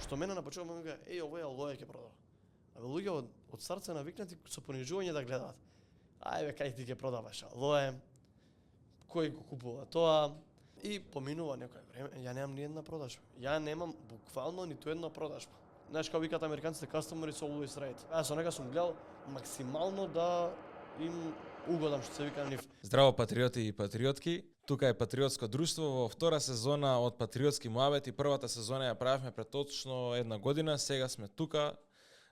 што мене на почеток ме вика, овој лоја ќе продава. А луѓе од старт се навикнати со понижување да гледаат. Ајде кај ти ќе продаваш лоја, кој го купува тоа, и поминува некој време, ја немам ни една продажба. Ја немам буквално ниту една продажба. Знаеш како викаат американците, customer is always right. Јас со нега сум гледал максимално да им угодам, што се вика на нив. Здраво патриоти и патриотки. Тука е Патриотско друштво во втора сезона од Патриотски муабети. Првата сезона ја правевме пред точно една година. Сега сме тука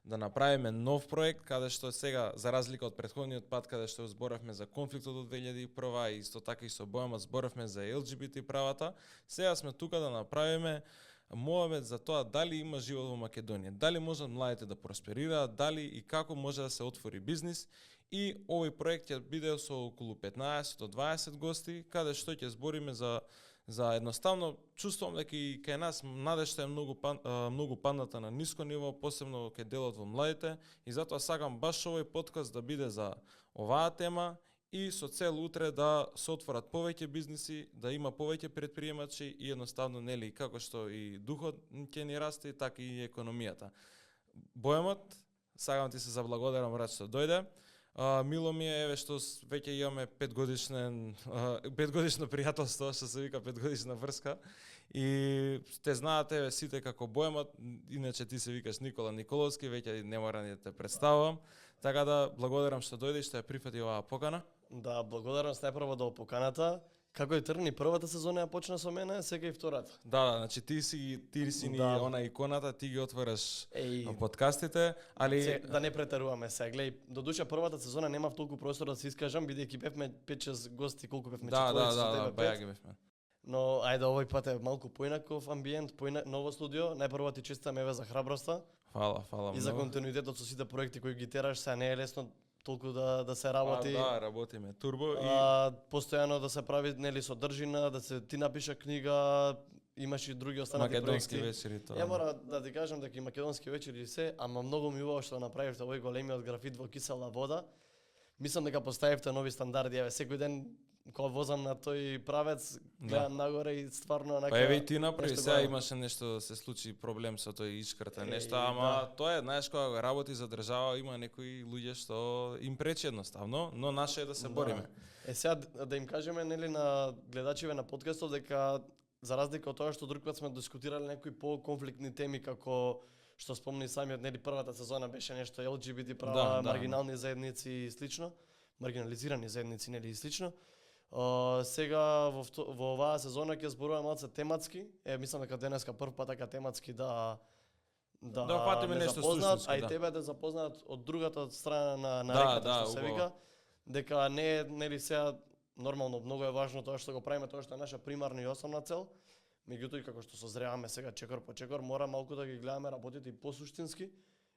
да направиме нов проект, каде што сега, за разлика од претходниот пат, каде што зборавме за конфликтот од 2001 и исто така и со Бојама зборавме за ЛГБТ правата, сега сме тука да направиме муабет за тоа дали има живот во Македонија, дали можат младите да просперираат, дали и како може да се отвори бизнис. И овој проект ќе биде со околу 15 до 20 гости, каде што ќе збориме за едноставно, чувствувам дека и кај нас младежта е многу падната на ниско ниво, посебно кај делот во младите, и затоа сакам баш овој подкаст да биде за оваа тема и со цел утре да се отворат повеќе бизниси, да има повеќе претприемачи и едноставно нели како што и духот ќе ни расте, така и економијата. Бојамот, сакам ти се заблагодарам брат што дојде. Мило ми е еве што веќе имаме 5-годишно пријателство, што се вика 5-годишна врска. И те знаат еве сите како Бојамот, иначе ти се викаш Никола Николовски, веќе не мора ни да те представам. Така да благодарам што дојде и што ја прифати оваа покана. Да, благодарам најпрво до поканата. Како и тргни првата сезона ја почна со мене, сега и втората. Да, значи ти си ни Да. она иконата, ти ги отвараш подкастите, али Да не претеруваме се. Глеј, додуша првата сезона немав толку простор да се искажам, бидејќи бевме 5-6 гости, колку бевме, четворица со тебе, баја ги бевме. Но ајде овој пат е малку поинаков амбиент, ново студио. Најпрво ти честитам еве за храброста. Фала и за многу. континуитетот со сите проекти кои ги тераш, се не е лесно толку да се работи. Да, работиме турбо и постојано да се прави нели содржина, да се ти напиша книга, имаш и други останати македонски проекти. вечери тоа. Ја мора да ти кажам дека и македонски вечери се, ама многу ми убаво што направивте овој големиот графит во кисела вода. Мислам дека поставивте нови стандарди. Еве секој ден кога возам на тој правец, гледам нагоре и стварно Па еве и ти направи, сега имаше нешто, се случи проблем со тој ишкрта нешто, ама тоа е, знаеш, кога работи за држава, има некои луѓе што им пречи едноставно, но наше е да се бориме. Сега да им кажеме нели на гледачиве на подкастов дека за разлика од тоа што друг пат сме дискутирале некои по-конфликтни теми како што спомни самиот, нели првата сезона беше нешто ЛГБТ права, маргинални заедници и слично, маргинализирани заедници нели и слично. Сега во оваа сезона ќе зборуваме малце тематски. Мислам дека денеска прв пат така тематски да фатиме нешто запознаат, суштинско, а и тебе да запознаат од другата страна на реката, што се вика, дека не е нели сега нормално многу е важно тоа што го правиме, тоа што е наша примарна и основна цел. Меѓутоа како што созреваме сега чекор по чекор, мора малку да ги гледаме работите и посуштински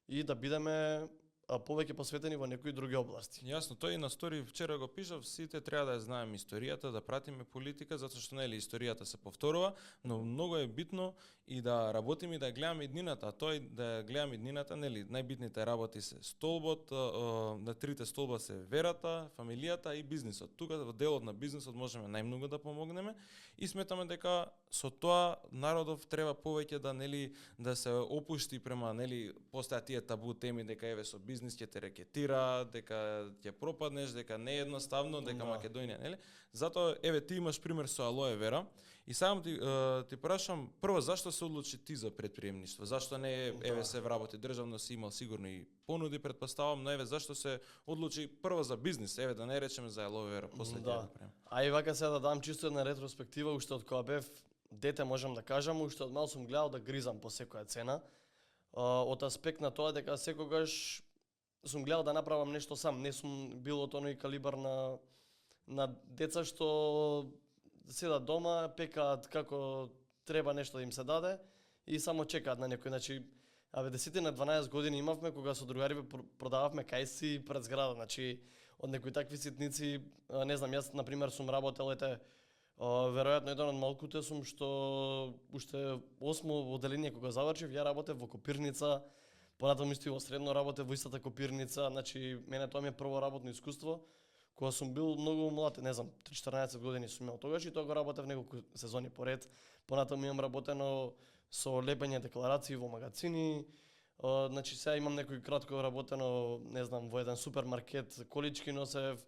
и да бидеме повеќе посветени во некои други области. Јасно, тој и на стори вчера го пишав, сите треба да ја знаеме историјата, да пратиме политика, затоа што нели историјата се повторува, но многу е битно и да работиме и да гледаме иднината, а тој да гледаме иднината, нели најбитните работи се столбот, на трите столба се верата, фамилијата и бизнисот. Тука во делот на бизнисот можеме најмногу да помогнеме и сметаме дека со тоа народов треба повеќе да нели да се опушти према нели постојат тие табу теми дека еве со бизнис ќе те рекетира, дека ќе пропаднеш, дека не е едноставно, дека Македонија, нели? Затоа еве ти имаш пример со Алоe Vera и само ти прашам прво зашто се одлучи ти за предприемништво? Зашто не еве се вработи државно, си имал сигурно и понуди, претпоставам, но еве зашто се одлучи прво за бизнис, еве да не речеме за Алоe Vera после тоа. А и вака сега да дам чисто една ретроспектива, уште од кога бев дете можам да кажам, уште од мал сум гледал да гризам по секоја цена. Од аспект на тоа дека секогаш сум гледал да направам нешто сам, не сум бил од оној калибар на деца што седат дома, пекаат како треба нешто да им се даде и само чекаат на некој. Значи, 10 на 12 години имавме кога со другари продававме кајси пред зграда, значи од некои такви ситници, не знам, јас на пример сум работел веројатно еден од малкуте сум што уште 8 одделение кога завршив, ја работев во копирница, понатаму исто во средно работев во истата копирница, значи мене тоа ми е прво работно искуство. Кога сум бил многу млад, не знам, 3-14 години сум имал тогаш и тоа го работев неколку сезони поред. Понатаму имам работено со лепење декларации во магазини. Значи сега имам некој кратко работено, не знам, во еден супермаркет, колички носев.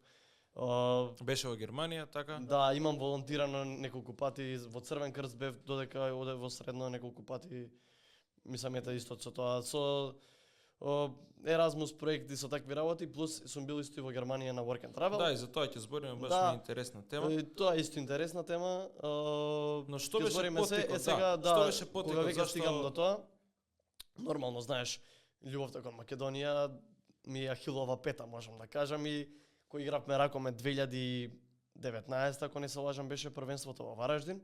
Беше во Германија, така? Да, имам волонтирано неколку пати, во Црвен крст бев додека оде во средно неколку пати. Мислам ете исто со тоа. Со Еразмус проекти со такви работи, плюс сум бил исто и во Германија на Work and Travel. Да, и за тоа ќе збориме, баш Да. ми е интересна тема. Тоа е исто интересна тема. Но што ќе беше збориме поттикот? сега, Да, што беше поттикот? кога веќе Зашто- стигам до тоа, нормално знаеш, љубовта кон Македонија ми е ахилова пета, можам да кажам, и кој игравме ракоме 2019, ако не се лажам, беше првенството во Вараждин.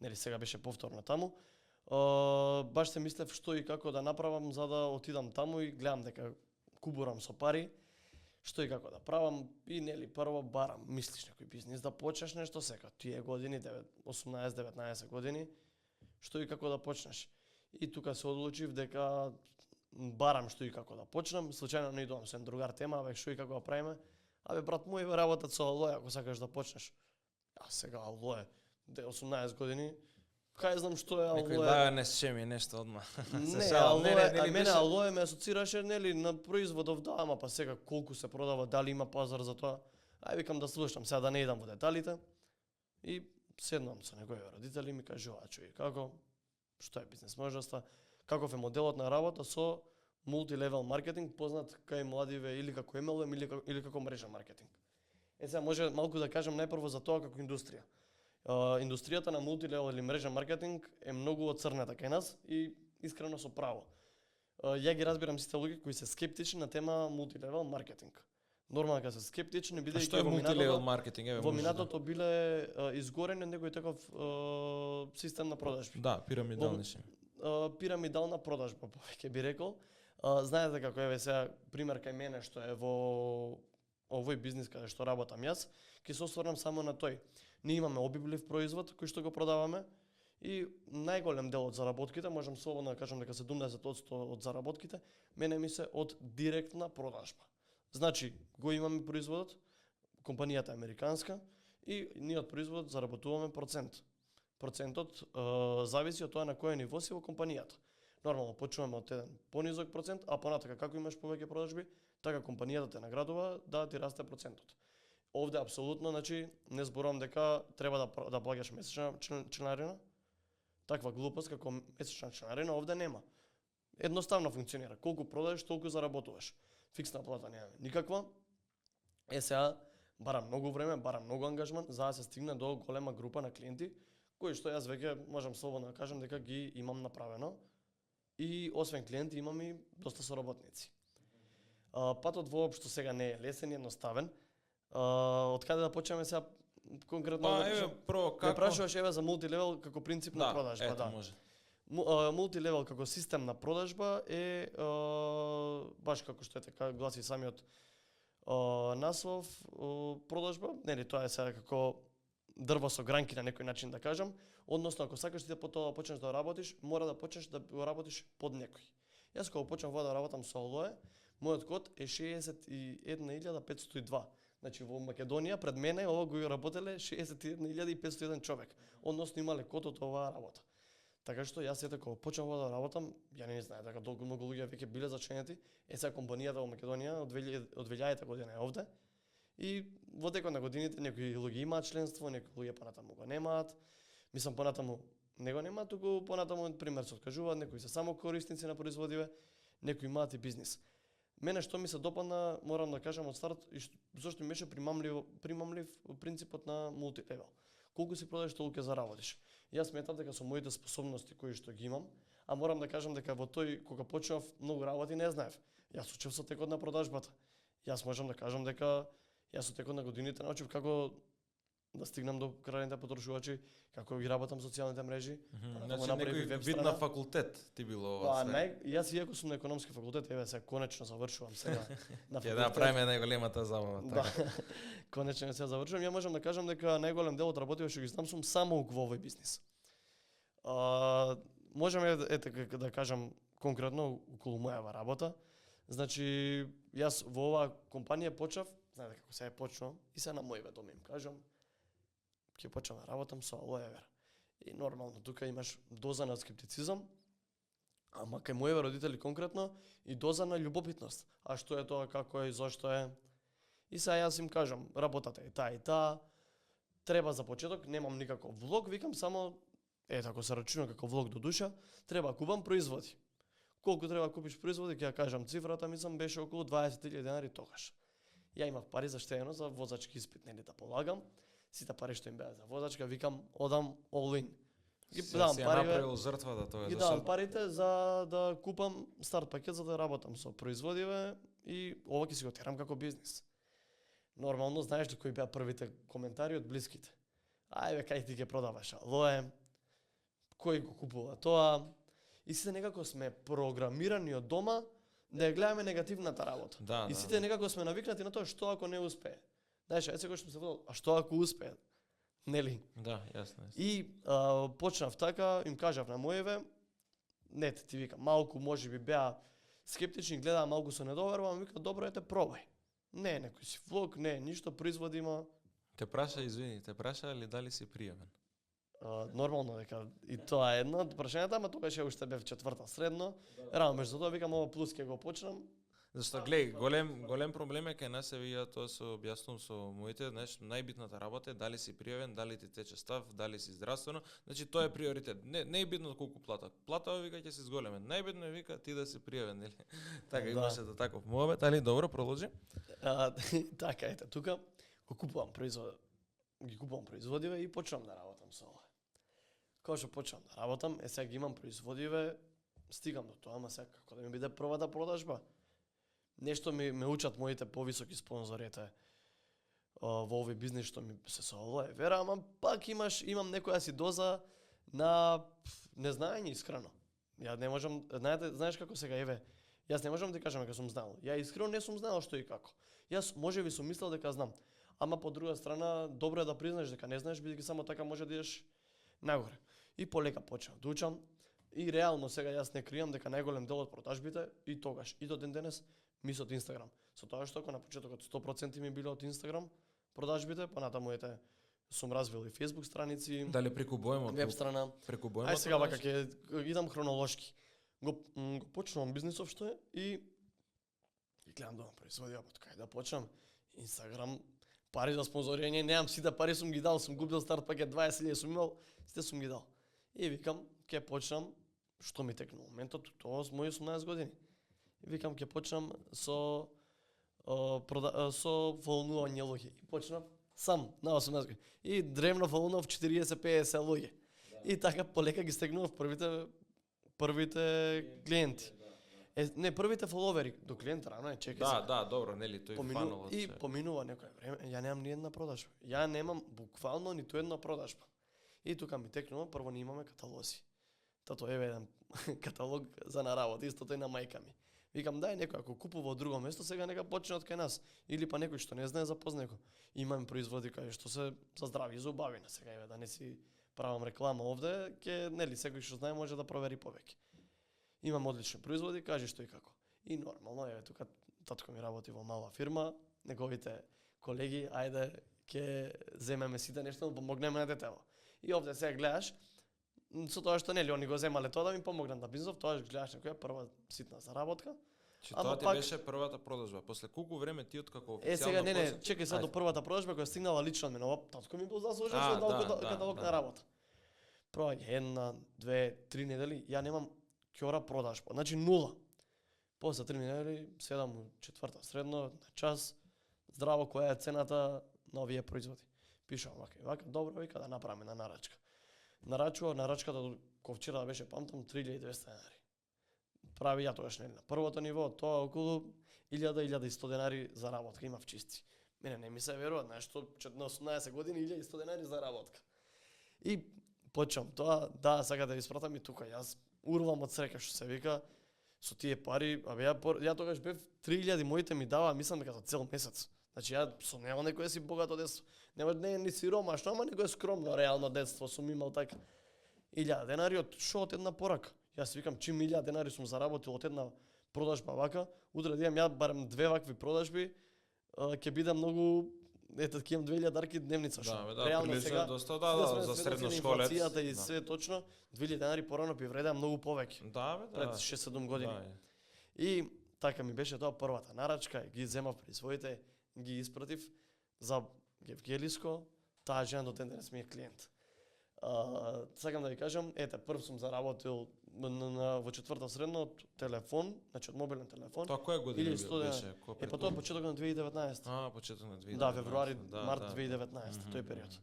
Нели сега беше повторно таму. Баш се мислев што и како да направам за да отидам таму и гледам дека кубурам со пари, што и како да правам и нели прво барам, мислиш некој бизнис да почнеш нешто сега, тие години 18-19 години, што и како да почнеш. И тука се одлучив дека барам што и како да почнам, случајно не идувам со еден другар тема, абе што и како да правиме. Абе брат мој работат со алоe ако сакаш да почнеш. А сега алоe, 18 години, кај знам што е Некој алоe. да не шеми нешто одма. Не, шалам. алоe, нели мене беше- алоe ме асоцираше нели на производов, да, ама па сега колку се продава, дали има пазар за тоа. Ај викам да слушам, сега да не идам во деталите. И седнам со негови родители и ми кажуваат човек како што е бизнес можноста, каков е моделот на работа со мултилевел маркетинг, познат кај младиве или како MLM или како мрежа маркетинг. Сега може малку да кажам најпрво за тоа како индустрија. Индустријата на мултилевел или мрежа маркетинг е многу оцрнета кај нас и искрено со право. Ја ги разбирам сите луѓе кои се скептични на тема мултилевел маркетинг. Нормално кога се скептични А бидејќи што е во мултилевел минатото маркетинг? Еве, во може минатото биле изгорени некој таков систем на продажби. Да, пирамидални шеми. Пирамидална продажба, повеќе би рекол. Знаете како еве сега пример кај мене што е во овој бизнис каде што работам јас, ќе се осврнам само на тој. Ние имаме обиблив производ кој што го продаваме и најголем дел од заработките, можам слободно да кажам дека 70% од заработките мене ми се од директна продажба. Значи, го имаме производот, компанијата е американска и ние од производот заработуваме процент. Процентот зависи од тоа на кој ниво си во компанијата. Нормално почнуваме од еден понизок процент, а понатака како имаш повеќе продажби, така компанијата те наградува да ти расте процентот. Овде апсолутно, значи, не зборувам дека треба да плаќаш месечна членарина. Таква глупост како месечна членарина овде нема. Едноставно функционира. Колку продажеш, толку заработуваш. Фиксна плата немаме никаква. Сега барам многу време, барам многу ангажман за да се стигне до голема група на клиенти кои што јас веќе можам слободно да кажам дека ги имам направено. И освен клиенти имам и доста соработници. Патот воопшто сега не е лесен и едноставен. Од каде да почнеме сега конкретно? Па да еве кажам? прво Ме како прашуваш еве за мултилевел како принцип на продажба, ето, да. може. Мултилевел како систем на продажба е баш како што е така гласи самиот наслов, продажба, нели тоа е сега како дрво со гранки на некој начин да кажам, односно ако сакаш ти да потоа почнеш да работиш, мора да почнеш да го работиш под некој. Јас кога почнав да работам со алоe, мојот код е 61.502. Значи во Македонија пред мене ова го работеле 61.501 човек, односно имале код од оваа работа. Така што јас ете кога почнав да работам, ја не знаев дека толку многу луѓе веќе биле зачленети. Сега компанијата во Македонија од 2000 година е овде. И во текот на годините некои луѓе имаат членство, некои луѓе понатаму го немаат. Мислам понатаму не го немаат, туку понатаму пример се откажуваат, некои се само корисници на производиве, некои имаат и бизнис. Мене што ми се допадна, морам да кажам од старт, и зашто ми беше примамлив принципот на мултилевел. Колку си продадеш, толку ќе заработиш. Јас сметам дека со моите способности кои што ги имам, а морам да кажам дека во тој кога почнав многу работи не знаев. Јас учев со текот на продажбата. Јас можам да кажам дека јас со текот на годините научив како да стигнам до крајните потрошувачи, како ги работам социјалните мрежи. Значи направив некој веб вид страна. на факултет ти било Па, ова све. јас иако сум на економски факултет, еве сега конечно завршувам сега на Ќе да правиме најголемата забава, Да. така. Конечно сега завршувам. Ја можам да кажам дека најголем дел од работите што ги знам сум само во овој бизнис. Можеме да кажам конкретно околу мојава работа. Значи, јас во оваа компанија почнав, знаете како се почнувам, и се на мој ведоме им кажам, ќе почнам да работам со алоe вера. И нормално, тука имаш доза на скептицизам, ама кај моите родители конкретно и доза на љубопитност. А што е тоа, како е, зошто е? И сега јас им кажам, работата е таа и таа, треба за почеток, немам никаков влог, викам само, ако се рачуна како влог до душа, треба купам производи. Колку треба да купиш производи, ќе ја кажам цифрата, мислам беше околу 20.000 денари тогаш. Ја имав пари заштедено за возачки испит, нели да полагам. Сите пари што им беа за возачка, викам, одам all in. Ги давам пари, направил жртвата тоа ги давам парите за да купам старт пакет за да работам со производиве и ова ќе си го терам како бизнис. Нормално знаеш ли кои беа првите коментари од блиските. Ајде кај ти ќе продаваш алоe, кој го купува тоа. И сите некако сме програмирани од дома да ја гледаме негативната работа. И сите некако сме навикнати на тоа што ако не успее. Знаеш, секој што се водел, а што ако успее? Нели? Да, јасно. И почнав така, им кажав на моеве, не ти викам, малку можеби беа скептични, гледаа малку со недоверба, ама вика добро ете пробај. Не, некој си влог, не, ништо производимо. Те праша, извини, те праша ли дали си пријавен? Нормално дека и тоа е едно од прашањата, ама тогаш ја уште бев четврта средно. Рано меѓу тоа викам ова плюс ќе го почнам. Зашто глеј, голем проблем е кај нас, ја тоа се објаснувам со моите, знаеш, најбитната работа е дали си пријавен, дали ти тече став, дали си здравствено, значи тоа е приоритет. Не е битно колку плата. Плата вика ќе се зголеме. Најбитно е вика ти да си пријавен, нели? Така имаше да таков муабет, али добро продолжи. Така ете, тука го купувам производиве и почнам да работам со ова. Кога што почнам да работам, сега ги имам производиве, стигам до тоа, ама сега како да ми биде првата продажба. Нешто ме учат моите повисоки спонзорите во овој бизнис што ми се соолува, вера, ама пак имам некоја си доза на незнаење искрено. Ја не можам, знаеш како сега еве, јас не можам да ти кажам дека сум знал. Ја искрено не сум знал што и како. Јас можеби сум мислел дека знам, ама по друга страна добро е да признаеш дека не знаеш бидејќи само така може да идеш нагоре. И полека почнав да учам и реално сега јас не кријам дека најголем дел од продажбите и тогаш и до ден денес ми се од Инстаграм. Со тоа што на почетокот 100% ми биле од Инстаграм продажбите, понатаму сум развил и Facebook страници. Дали преку Боемот? Веб страна. Преку Боемот. Ај сега вака ќе идам хронолошки. Го почнувам бизнисов што е и гледам да производија од кај да почнам. Инстаграм, пари за спонзорирање, немам, сите пари сум ги дал, сум купил старт пакет 20.000 сум имал, сите сум ги дал. И викам, ќе почнам, што ми текнува моментот, тоа со мои 18 години. И викам ќе почнам со фолнување луѓе. И почнав сам на 18 години. И древно фолнував 40-50 луѓе. И така полека ги стегнував првите клиенти. Не, првите фоловери до клиент рано чекај се. Да, добро, нели, тој фанал. И поминува некое време, ја немам ни една продажба. Ја немам буквално ниту една продажба. И тука ми текнува, прво не имаме каталози. Тато еве еден каталог за на работа, истото и на мајка ми. Викам, дај некој ако купува од друго место, сега нека почне од кај нас. Или па некој што не знае запознај го. Имаме производи кај што се за здрави и за убавина. Сега еве да не си правам реклама овде, ќе нели секој што знае може да провери повеќе. Имам одлични производи, кажи што и како. И нормално, еве тука татко ми работи во мала фирма, неговите колеги, ајде ќе земеме сите нешто, помогнеме на детево. И овде сега гледаш, со тоа што нели они го земале тоа да ми помогнат на бизнисов, тоа гледаш некоја прва ситна заработка. Че тоа ти беше првата продажба. После колку време ти откако официјално сега не, чекај сега до првата продажба која стигнала лично од мене. Ова татко ми бил заслужен со каталог на работа. Проаѓа 1, 2, 3 недели, ја немам ќора продажба, значи нула. После 3 недели, 7 четврта средно, на час, здраво, која е цената на овие производи. Пишам вака, добро, вика да направиме на нарачка. Нарачката кој вчера беше, памтам, 3200 денари. Прави ја тогаш нели на првото ниво, тоа околу 1000-1100 денари за работка имав чисти. Мене не ми се верува, нешто на 18 години 1100 денари за работка. И почнам тоа, да, сега да ви спратам и тука, јас урвам од среќа што се вика, со тие пари, ја тогаш бев 3000 моите ми дава, мислам дека за цел месец. Значи ја со нема некој си богато детство. Нема не ни сиромашно, ама некој скромно реално детство сум имал така. 1000 денари од шо од една порака. Јас викам чим 1000 денари сум заработил од една продажба вака, утре да имам ја барем 2 вакви продажби, ќе биде многу ете ќе имам 2000 дарки дневница што. Да, бе, да, прилично доста, да, за средношколец. Инфлацијата и Да. све точно, 2000 денари порано би вредеа многу повеќе. Да, бе, да. Пред 6-7 години. Да, И така ми беше тоа првата нарачка, ги земав при своите, ги испратив за Гевгелиско, таа жена до ден денес ми е клиент. Сакам да ви кажам, ете, прв сум заработил во четврта средно од телефон, значи од мобилен телефон. Тоа која година Или 100 беше? Па тоа почеток на 2019. Почеток на 2019. Да, февруари, Да, март да. 2019, тој период.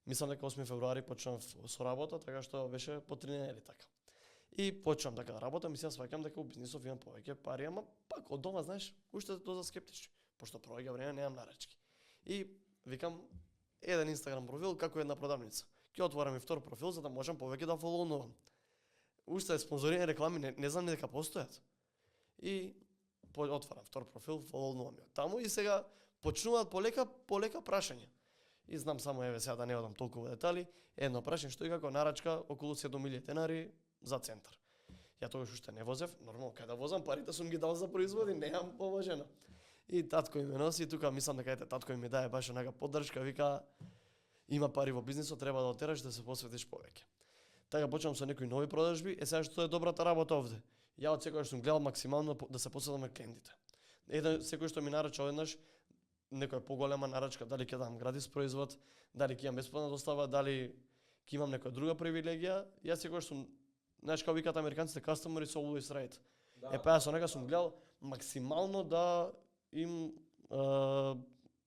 Мислам дека 8 февруари почнав со работа, така што беше по 3 недели така. И почнам така да работам и сега сваќам дека у бизнисов имам повеќе пари, ама пак од дома, знаеш, уште доза скептични, пошто проаѓа време немам нарачки. И викам еден Инстаграм профил како една продавница. Ќе отворам и втор профил за да можам повеќе да фолоунувам. Уште спонзорирани реклами не знам ни дека постојат. И отварам втор профил, фолоунувам ја таму и сега почнуваат полека прашања. И знам само еве сега да не одам толку во детали, едно прашање што и како нарачка околу 7000 денари за центар. Ја тогаш уште не возев, нормално кај да возам, парите сум ги дал за производи, немам поважено. И татко ми носи, тука мислам дека ете татко ми дае баш онака поддршка, вика има пари во бизнисот, треба да отераш да се посветиш повеќе. Така почнам со некои нови продажби, сега што е добрата работа овде. Ја од секогаш сум гледал максимално да се посветам на клиентите. Еден секој што ми нарача одеднаш некоја поголема нарачка, дали ќе дам гратис производ, дали ќе имам бесплатна достава, дали ќе имам некоја друга привилегија, јас секогаш сум, знаеш како викаат американците, customer is always right. Да. Па јас онека сум гледал максимално да им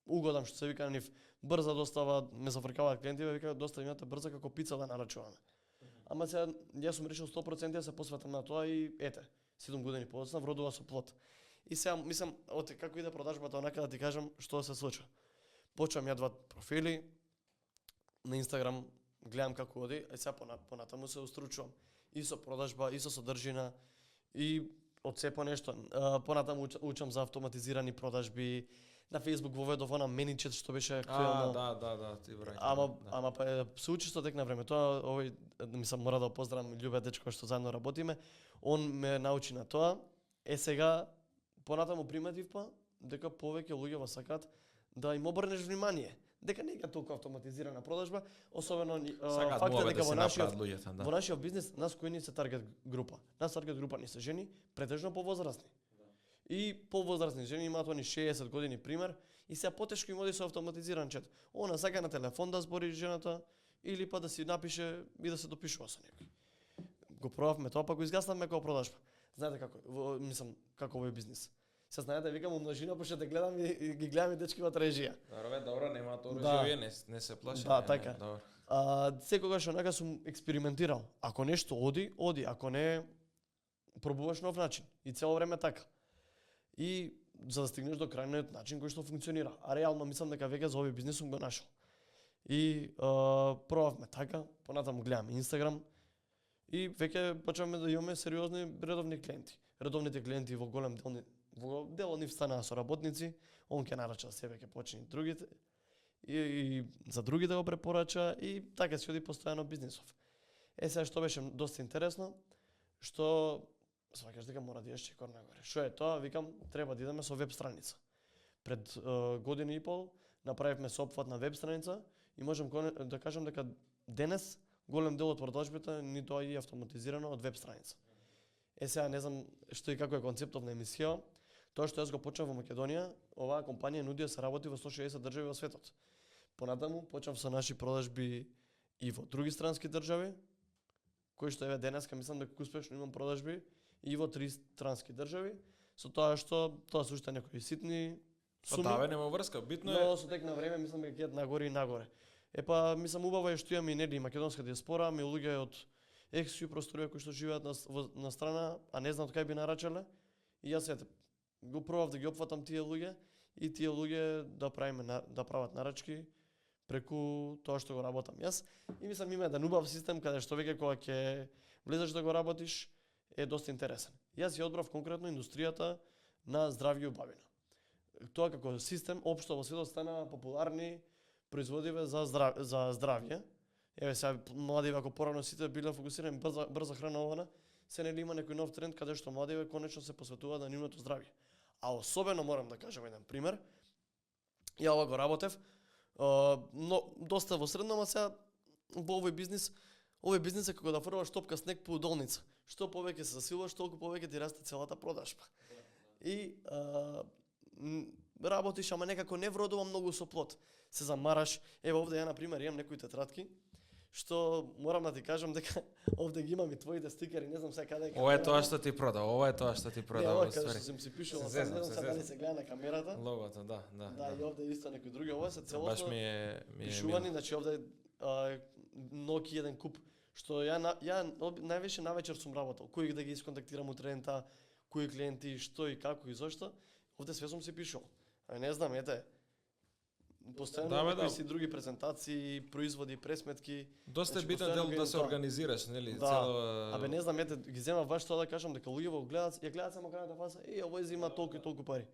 угодам, што се вика на нив, брза достава, ме зафркаваат клиентиве, викаат доста имате брза како пица да нарачуваме. Ама сега јас сум решил 100% да се посветам на тоа и ете, 7 години подоцна вродува со плод. И сега мислам, оте како иде продажбата, онака да ти кажам што се случува. Почвам ја два профили на Инстаграм, гледам како оди, а сега понатаму се устручувам. И со продажба, и со содржина, и од се по нешто. Понатаму учам за автоматизирани продажби. На Facebook воведов она меничет што беше актуелно. Да, ти враќам. Ама па се учи со тек на време. Тоа овој мислам мора да поздравам љубе дечко што заедно работиме. Он ме научи на тоа. Сега понатаму приметив дека повеќе луѓе во сакаат да им обрнеш внимание. Дека не е толку автоматизирана продажба, особено фактот дека во нашиот бизнис нас кои ни се таргет група. Нас таргет група ни се жени, претежно повозрасни. И повозрасни жени имаат они 60 години пример и сега потешко им оди со автоматизиран чет. Она сака на телефон да збори жената или па да си напише и да се допишува со некој. Го пробавме тоа, па го изгаснавме како продажба. Знаете како, мислам како овој бизнис. Се знаете, викам умножина, пошто те гледам и ги гледам и дечки во режија. Добро, нема оружје, не се плаши. Да, така. Секогаш онака сум експериментирал. Ако нешто оди, ако не пробуваш нов начин. И цело време така. И за да стигнеш до крајниот начин кој што функционира. А реално мислам дека веќе за овој бизнис сум го нашол. И пробавме така, понатаму гледам Инстаграм и веќе почнавме да имаме сериозни редовни клиенти. Редовните клиенти во голем дел од нив станаа соработници, он ќе нарача себе, ќе почне другите и за други да го препорача и така се оди постојано бизнисов. Сега што беше доста интересно, што сваќаш дека мора да идеш чекор нагоре. Што е тоа? Викам, треба да идеме со веб страница. Пред година и пол направивме соопфат на веб страница и можам да кажам дека денес голем дел од продажбите ни доаѓа автоматизирано од веб страница. Сега не знам што и како е концептот на емисија. Тоа што јас го почнав во Македонија, оваа компанија нуди да се работи во 160 држави во светот. Понатаму почнав со наши продажби и во други странски држави, кои што еве денеска мислам дека успешно имам продажби и во 3 странски држави, со тоа што тоа се уште некои ситни суми. Па нема врска, битно е. Но со тек на време мислам дека ќе нагоре и нагоре. Мислам убаво е што имаме и нели македонска диаспора, ми луѓе од ексју просторија кои што живеат на страна, а не знаат кај би нарачале. И јас го пробав да ги опфатам тие луѓе и тие луѓе да прават нарачки преку тоа што го работам јас. И мислам има еден убав систем каде што веќе кога ќе влезеш да го работиш е доста интересен. Јас ја одбрав конкретно индустријата на здравје и убавина. Тоа како систем општо во светот стана популарни производиве за здравје. Еве сега младиве ако порано сите биле фокусирани брза храна ована, се нели има некој нов тренд каде што младиве конечно се посветуваат на нивното здравје. А особено морам да кажам еден пример. Ја ова го работев, но доста во средно, ама сега во овој бизнис е како да фрлаш топка снег по удолница. Што повеќе се засилуваш, толку повеќе ти расте целата продажба. И работиш, ама некако не вродува многу со плод. Се замараш. Ево овде ја на пример имам некои тетрадки што морам да ти кажам дека овде ги имам и твоите стикери, не знам сега каде е. Ова е тоа што ти продав, ова е тоа што ти продав. Ова каде што сум си пишувал, не знам сега дали се гледа на камерата. Логото, да. Да, и овде исто некои други, ова се целосно. Баш ми е пишувани, значи овде ноки еден куп што ја највише навечер сум работел. Кои да ги исконтактирам утрента, кои клиенти, што и како и зошто. Овде све сум си пишувал. Не знам, ете. Постојано некои си други презентации, производи, пресметки. Доста е битен дел да се организираш, нели? Да. Абе не знам, ете, ги земав баш тоа да кажам дека луѓето гледаат, ја гледаат само крајната фаса, овој зема толку и толку пари.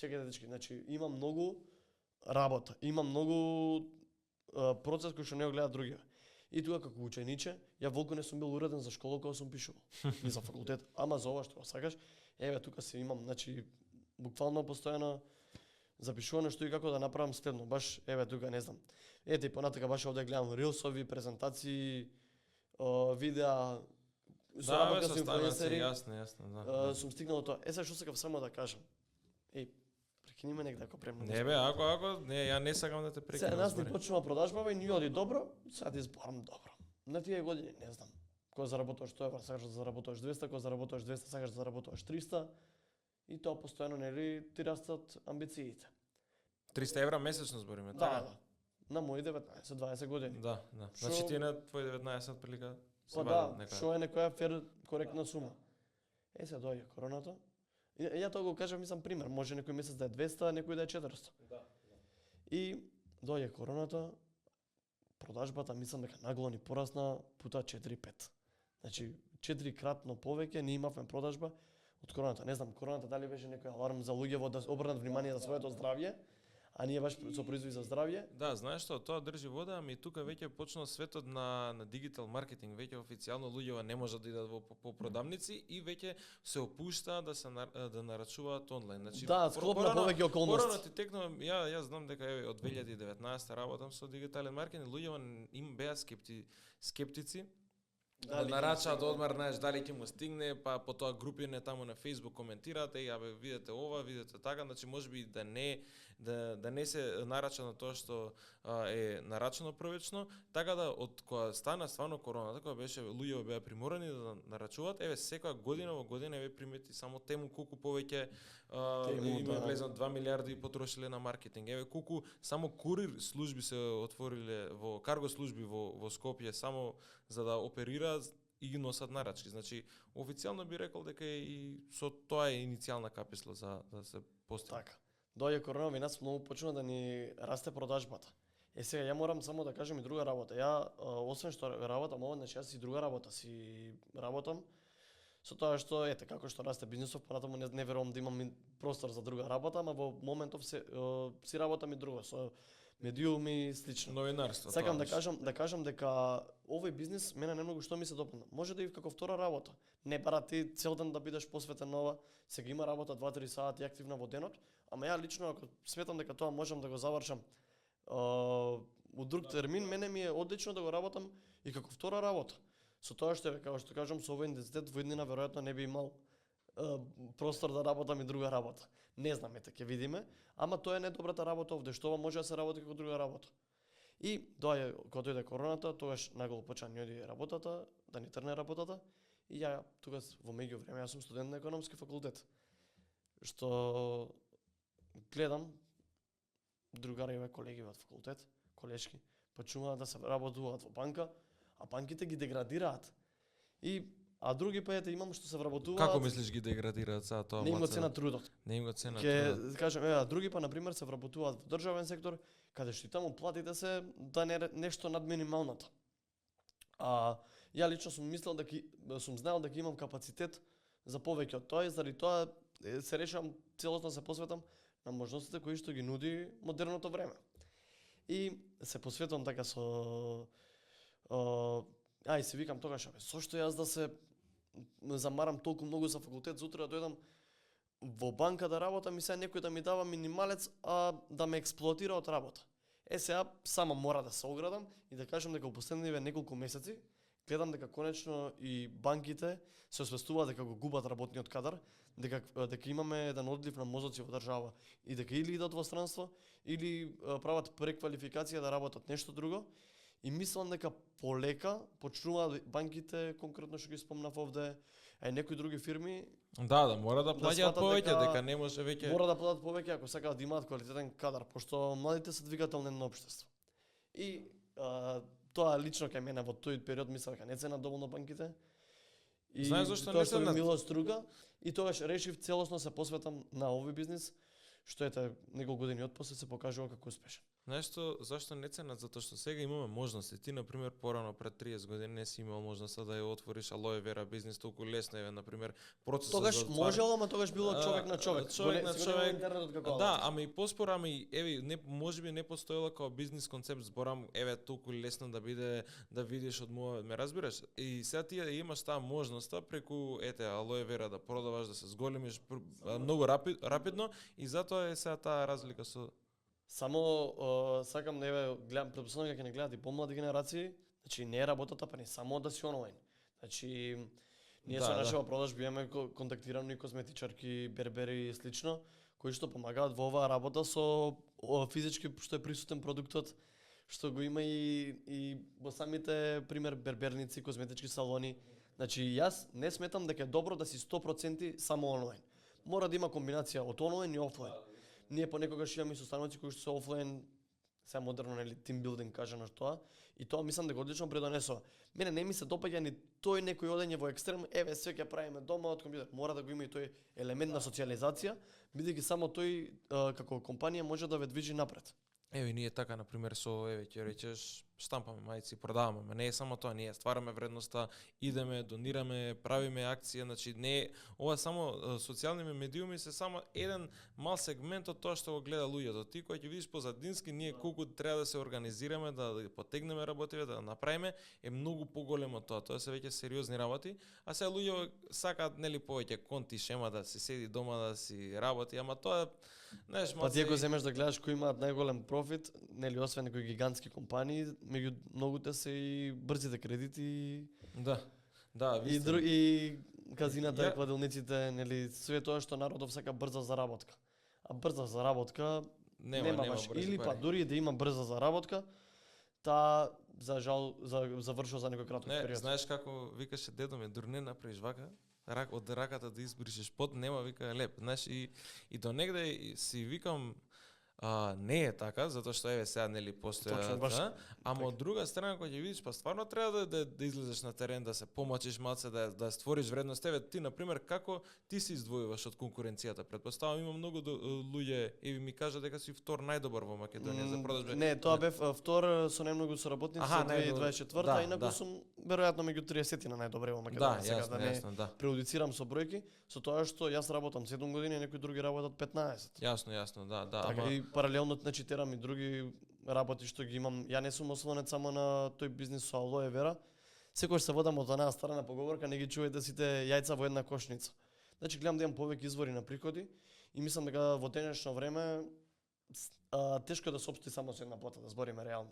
Чекајте дечки, значи има многу работа, има многу процес кој што не го гледаат другиве. И тука како учениче, ја волку не сум бил уреден за школа кога сум пишувал. И за факултет, ама за ова што го сакаш, еве тука си имам, значи буквално постојано запишувано што и како да направам следно. Баш еве тука не знам. Ете и понатака баш овде гледам рилсови, презентации, видеа, соработка со инфлуенсери. Јасно, да. Сум стигнал до тоа. Сега што сакав само да кажам. Прекини ме нека ако премногу. Не бе, ако не, ја не сакам да те прекинам. Сега нас ни почнува продажбава и ни оди добро, сега ти зборам добро. На тие години не знам. Кога заработуваш 100 евра, сакаш да заработуваш 200, кога заработуваш 200, сакаш да заработуваш 300. И тоа постојано нели ти растат амбициите. 300 евра месечно збориме, така? Да. На мои 19-20 години. Да. Значи ти на твои 19 прилика се да, што е некоја фер коректна сума. Се доаѓа короната. Ја тоа го кажам, мислам пример, може некој месец да е 200, некој да е 400. Да. И доаѓа короната, продажбата мислам дека нагло ни порасна пута 4-5. Значи 4-кратно повеќе ние имавме продажба од короната. Не знам, короната дали беше некој аларм за луѓето да обрнат внимание за своето здравје, а ние баш со производи за здравје. Да, знаеш што, тоа држи вода, ами тука веќе почнал светот на дигитал маркетинг, веќе официјално луѓето не можат да идат по продавници и веќе се опушта да нарачуваат онлайн. Значи, да, склопна повеќе околности. Порано ти текнува, ја знам дека еве од 2019 работам со дигитален маркетинг, луѓето им беа скептици. Да нарачаат одмар, знаеш, дали ќе му стигне, па потоа групине таму на Facebook коментираат, абе видете ова, видете така, значи можеби да не се нарача на тоа што е нарачано првично, така да од кога стана стварно короната, кога беше луѓето беа приморани да нарачуваат, еве секоја година во година еве примети само тему колку повеќе има влезат 2 милиарди потрошиле на маркетинг. Еве колку само курир служби се отвориле во карго служби во Скопје само за да оперираат и ги носат нарачки. Значи официјално би рекол дека и со тоа е иницијална каписла за да се постигне. Така. Доаѓа корона, нас многу почна да ни расте продажбата. Сега ја морам само да кажам и друга работа. Ја освен што работам ова, значи јас си друга работа си работам. Со тоа што ете како што расте бизнисов, понатаму не верувам да имам простор за друга работа, ама во моментов си работам и друго со медиуми и слично. Новинарство. Сакам да кажам дека овој бизнис мене немногу што ми се допадна. Може да и како втора работа. Не бара ти цел ден да бидеш посветен на ова. Сега има работа 2-3 сати активна во денот, ама ја лично ако сметам дека тоа можам да го завршам у друг термин, мене ми е одлично да го работам и како втора работа. Со тоа што како што кажам, со овој интензитет во иднина веројатно не би имал простор да работам и друга работа. Не знам, ќе видиме, ама тоа е недобрата работа овде, што ова може да се работи како друга работа. И кога дојде короната, тогаш нагло почна ни оди работата, да ни трне работата, и ја тогаш во меѓувреме јас сум студент на економски факултет. Што гледам другари колеги од факултет, колешки, почнуваат да се работуваат во банка, а банките ги деградираат. А други па имам што се вработуваат. Како мислиш ги деградираат за тоа? Не им го цена трудот. Не им го цена трудот. Ќе кажам, други па на пример се вработуваат во државен сектор, каде што и таму платите се да не нешто над минималната. А ја лично сум мислел дека сум знаел дека имам капацитет за повеќе од тоа и заради тоа се решавам целосно се посветам на можностите кои што ги нуди модерното време. И се посветувам така со и се викам тогаш, со што јас да се замарам толку многу за факултет, за утре да дојдам во банка да работам и сега некој да ми дава минималец, а да ме експлоатира од работа. Сега само мора да се оградам и да кажам дека во последниве неколку месеци гледам дека конечно и банките се освестуваат дека го губат работниот кадар, дека имаме еден одлив на мозоци во држава и дека или идат во странство или прават преквалификација да работат нешто друго. И мислам дека полека почнуваат банките, конкретно што ги спомнав овде, а и некои други фирми Да, мора да плаќаат сватат повеќе, дека не може веќе. мора да платат повеќе ако сакаат да имаат квалитетен кадар, пошто младите се двигател на едно општество. И тоа лично кај мене во тој период мислам дека не ценат доволно банките. И Знаеш зашто тоа не што ми ценат? било струга и тогаш решив целосно се посветам на овој бизнис, што ете неколку години отпосле се покажува како успешен. Знаеш што, зашто не ценат? Затоа што сега имаме можности. Ти, например, порано пред 30 години не си имал можноста да ја отвориш алоe вера бизнис толку лесно, еве, например, процесот Тогаш за отвар- можело, ама тогаш било човек на човек. човек на Сега нема човек. интернетот како Да, алат. ама и поспор, ама и еве не можеби не постоела како бизнис концепт, зборам еве толку лесно да биде да видиш од моја, ме разбираш? И сега ти ја имаш таа можноста преку ете алоe вера да продаваш, да се зголемиш многу рапидно и затоа е сега таа разлика со Само сакам да еве гледам, претпоставувам дека ќе не гледат и помлади генерации, значи не е работата па не само да си онлайн. Значи ние Да, со да. нашава продажба имаме контактирани контактирани бербери и слично, кои што помагаат во оваа работа со физички што е присутен продуктот, што го има и во самите пример берберници, козметички салони. Значи јас не сметам дека е добро да си 100% само онлайн. Мора да има комбинација од онлайн и офлайн. Ние понекогаш имаме и состаноци кои што се офлайн, се модерно нели тимбилдинг кажано тоа, и тоа мислам дека одлично предонесува. Мене не ми се допаѓа ни тој некој одење во екстрем, еве све ќе правиме дома од компјутер. Мора да го има и тој елемент на социјализација, бидејќи само тој како компанија може да ве движи напред. Еве ние така на пример со еве ќе речеш штампаме мајци, продаваме, ама не е само тоа, ние ствараме вредноста, идеме, донираме, правиме акција, значи не е ова само социјалните медиуми се само еден мал сегмент од тоа што го гледа луѓето. Ти кој ќе видиш позадински ние колку треба да се организираме, да потегнеме работиве, да направиме е многу поголемо од тоа. Тоа се веќе сериозни работи, а сега луѓе сакаат нели повеќе конти шема да се седи дома да си работи, ама тоа знаеш, Па ти ако земеш да гледаш кои имаат најголем профит, нели освен некои гигантски компании, меѓу многуте се и брзите кредити Да. Да, и вистина. и казината, Ја- и кладилниците, нели све тоа што народов сака брза заработка. А брза заработка нема баш. брзи Или па пари. дури и да има брза заработка, таа за жал завршува за некој краток Не, период. знаеш како викаше дедо ми, дур не направиш вака, од раката да избришеш пот, нема вика леп. Знаеш и до негде си викам не е така, затоа што еве сега нели Точно, постојат, баш ама од друга страна кога ќе видиш па стварно треба да излезеш на терен, да се помачиш малце, да створиш вредност. Еве ти на пример како ти се издвојуваш од конкуренцијата? Претпоставам има многу луѓе еве ми кажа дека си втор најдобар во Македонија за продажба. Не, тоа бев втор со најмногу соработници Аха, за 2024, да, а инаку да. сум веројатно меѓу 30 на најдобри во Да, Македонија. Сега јасно, да не јасно, да. преудицирам со бројки, со тоа што јас работам 7 години, а некои други работат 15. Јасно, да, Така ама и паралелно значи терам и други работи што ги имам. Ја не сум ослонет само на тој бизнис со алоe вера. Секогаш се водам од онаа старана поговорка, не ги чувајте сите јајца во една кошница. Значи гледам да имам повеќе извори на приходи и мислам дека во денешно време тешко е да се опсти само со една плата, да збориме реално.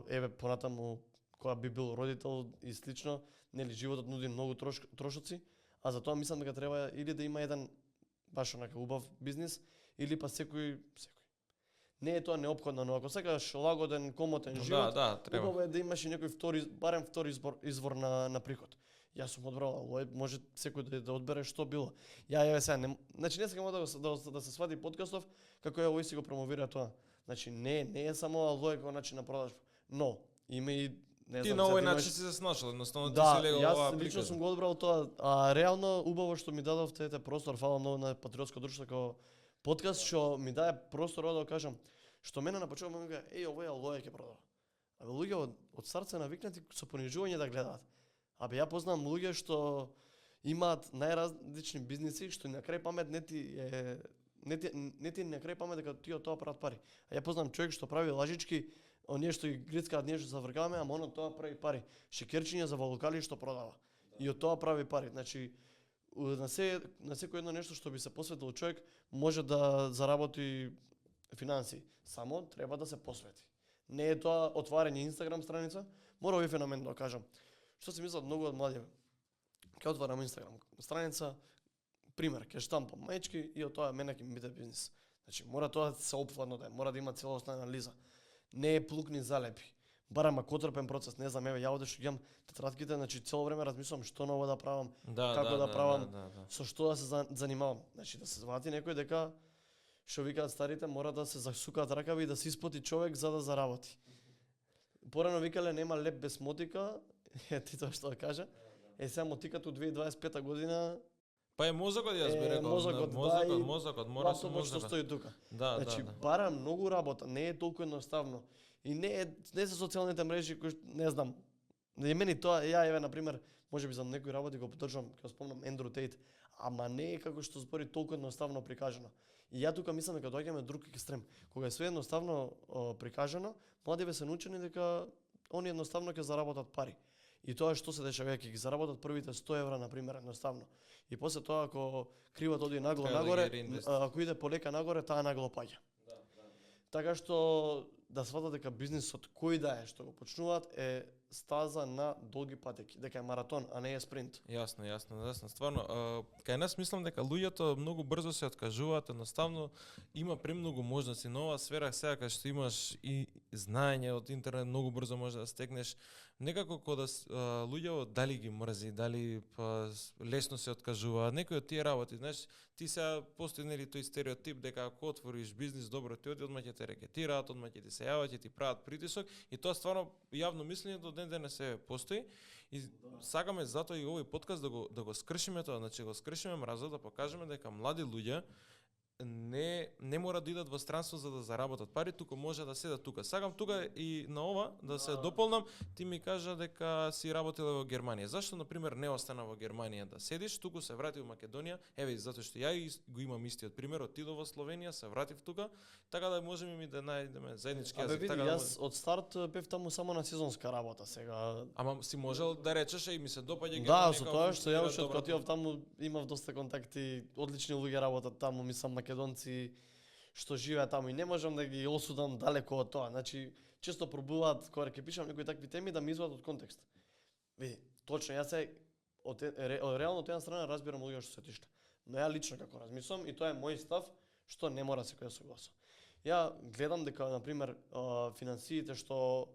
Еве понатаму кога би бил родител и слично, нели животот нуди многу трошоци, а затоа мислам дека треба или да има еден баш онака убав бизнис или па секој. Не е тоа неопходно, но ако сакаш лагоден, комотен живот, да, треба. убаво е да имаш и некој барем втори извор на приход. Јас сум одбрал, може секој да одбере што било. Ја еве сега, значи не сакам да се свади подкастов како ја овој си го промовира тоа. Значи не е само алоe како начин на продажба, но има и не Ти знам, на овој сега ти начин си се snašao, едноставно ти да, си легал јас оваа лично приказна. сум го одбрал тоа, а реално убаво што ми дадовте простор, фала многу на Патриотско друштво како подкаст што ми даде простор да го кажам, што мене на почетокот ми вика, овој алоe ќе продава. Абе луѓе од старца навикнати со понижување да гледаат. Абе ја познавам луѓе што имаат најразлични бизниси што на крај памет не ти на крај памет дека ти од тоа прават пари. А ја познавам човек што прави лажички оние што ги грицкаат нешто за вркаме, ама он од тоа прави пари. Шекерчиња за волокали што продава. И од тоа прави пари. Значи на секој едно нешто што би се посветил човек може да заработи финансии. Само треба да се посвети. Не е тоа отварање Инстаграм страница. Мора овој феномен да кажам. Што се мислат многу од млади? Ќе отварам Инстаграм страница, пример, ќе штампам маечки и од тоа мене ќе ми биде бизнис. Значи мора тоа се опфатно да е, мора да има целосна анализа. Не е плукни залепи. Барам акотрпен процес, не знам, еве ја овде што ги имам тетратките, значи цело време размислувам што ново да правам, како да правам, со што да се занимавам. Значи да се свати некој дека што викаат старите, мора да се засукаат ракави и да се испоти човек за да заработи. Порано викале нема леп без мотика, ти тоа што да кажа. Сега мотиката у 2025 година па е мозокот, јас би рекол, мозокот, мора со мозокот што стои тука. Значи бара многу работа, не е толку едноставно. И не се социјалните мрежи кои не знам. И мене тоа еве на пример, можеби за некои работи го поддржувам, ќе спомнам Ендрю Тейт, ама не е како што збори толку едноставно прикажано. И ја тука мислам дека доаѓаме друг екстрем. Кога е све едноставно прикажано, младиве се научени дека они едноставно ќе заработат пари. И тоа што се дешава, ќе ги заработат првите 100 евра на пример едноставно. И после тоа ако кривот оди нагло нагоре, ако иде полека нагоре, таа нагло паѓа. Така што да сватат дека бизнисот кој да е што го почнуваат е стаза на долги патеки, дека е маратон, а не е спринт. Јасно. Стварно, кај нас мислам дека луѓето многу брзо се откажуваат, едноставно има премногу можности. Нова сфера сега кај што имаш и знаење од интернет, многу брзо може да стекнеш. Некако кога луѓето дали ги мрзи, дали лесно се откажуваат, некои од тие работи, знаеш, ти сега постои нели тој стереотип дека ако отвориш бизнис, добро ти оди, одма ќе те рекетираат, одма ќе ти се јават, ќе ти прават притисок и тоа стварно јавно мислење до ден денес се постои. И сакаме затоа и овој подкаст да го скршиме тоа, значи го скршиме мразот, да покажеме дека млади луѓе не мора да идат во странство за да заработат пари, туку може да седат тука. Сакам тука и на ова да се дополнам, ти ми кажа дека си работила во Германија. Зашто на пример не остана во Германија да седиш, туку се врати во Македонија? Еве затоа што ја го имам истиот пример, отидов во Словенија, се вратив тука, така да можеме и да најдеме заеднички јазик. Така јас од старт бев таму само на сезонска работа сега. Ама си можел да речеш и ми се допаѓа Германија. Да, со тоа што ја уште од отидов таму имав доста контакти, одлични луѓе работат таму, мислам македонци што живеат таму и не можам да ги осудам далеко од тоа. Значи, често пробуваат кога ќе пишам некои такви теми да ми извадат од контекст. Види, точно јас се реално од една страна разбирам луѓе што се тиште. Но ја лично како размислам и тоа е мој став што не мора секој да согласува. Ја гледам дека на пример финансиите што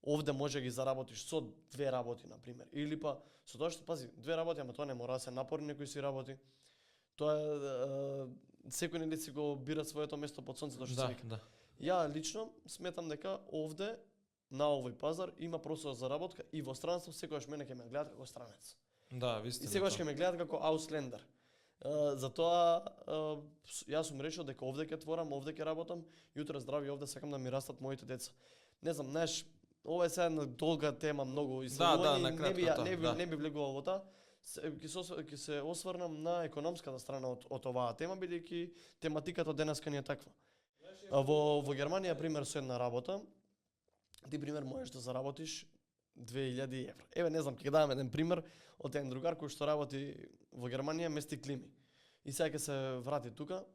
овде може ги заработиш со две работи на пример или па со тоа што пази, две работи, ама тоа не мора да се напорни некои си работи. Тоа е секој нели си го бира своето место под сонцето што се вика. Да. Ја лично сметам дека овде на овој пазар има простор за заработка и во странство секогаш мене ќе ме гледаат како странец. Да, вистина. И секогаш ќе ме гледаат како ауслендер. Затоа јас сум решил дека овде ќе творам, овде ќе работам и утре здрави овде сакам да ми растат моите деца. Не знам, знаеш, ова е сега една долга тема, многу исследување, не би влегувал во таа. Ќе се осврнам на економската страна од оваа тема, бидејќи тематиката денеска ни е таква. Во Германија, пример, со една работа, ти пример можеш да заработиш 2000 евра. Еве, не знам, ќе дадам еден пример од еден другар кој што работи во Германија, мести клими. И сега ќе се врати тука,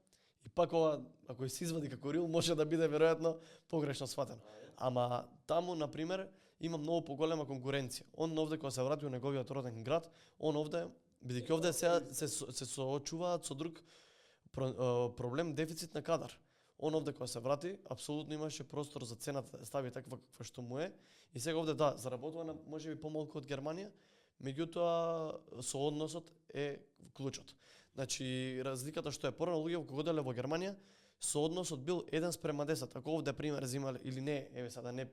и пак ова, ако се извади како рил, може да биде веројатно погрешно сватено. Ама таму, на пример, има многу поголема конкуренција. Он овде кога се врати во неговиот роден град, он овде, бидејќи овде се соочуваат со друг проблем, дефицит на кадар. Он овде кога се врати, апсолутно имаше простор за цената да стави таква каква што му е. И сега овде да, заработува можеби помалку од Германија, меѓутоа со односот е клучот. Значи, разликата што е порано луѓе кога оделе во Германија, со односот бил 1:10. Ако овде пример земале или не, еве сега да не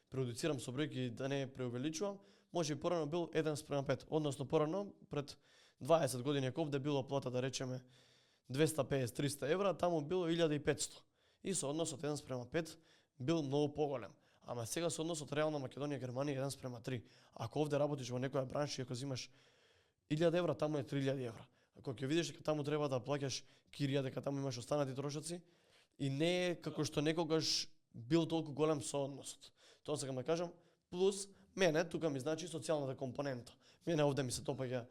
продуцирам со бројки да не преувеличувам, може би порано бил 1:5, односно порано пред 20 години ако овде било плата да речеме 250-300 евра, таму било 1500. И со односот 1:5 бил многу поголем. Ама сега со односот реално Македонија Германија 1:3. Ако овде работиш во некоја бранша и ако зимаш 1000 евра, таму е 3000 евра. Ако ќе видиш дека таму треба да плаќаш кирија, дека таму имаш останати трошоци и не е како што некогаш бил толку голем со односот. Тоа сакам да кажам, плюс мене тука ми значи социјалната компонента. Мене овде ми се допаѓа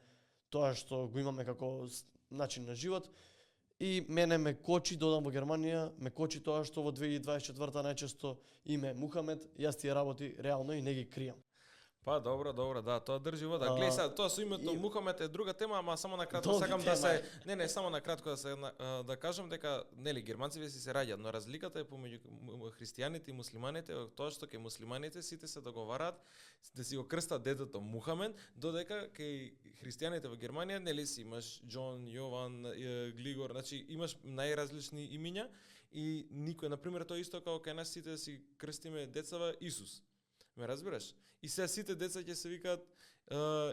тоа што го имаме како начин на живот. И мене ме кочи, додам во Германија, ме кочи тоа што во 2024 најчесто име Мухамед, јас тие работи реално и не ги кријам. Па добро, да, тоа држи вода. Глеј сега, тоа со името Мухамед е друга тема, ама само на кратко сакам да се само на кратко да кажам дека нели германците си се раѓаат, но разликата е помеѓу христијаните и муслиманите тоа што кај муслиманите сите се договараат да си го крстат детето Мухамед, додека кај христијаните во Германија нели си имаш Џон, Јован, Глигор, значи имаш најразлични имиња и никој, на пример, тоа исто како кај нас сите да си крстиме децава Исус. Ме разбираш? И сега сите деца ќе се викаат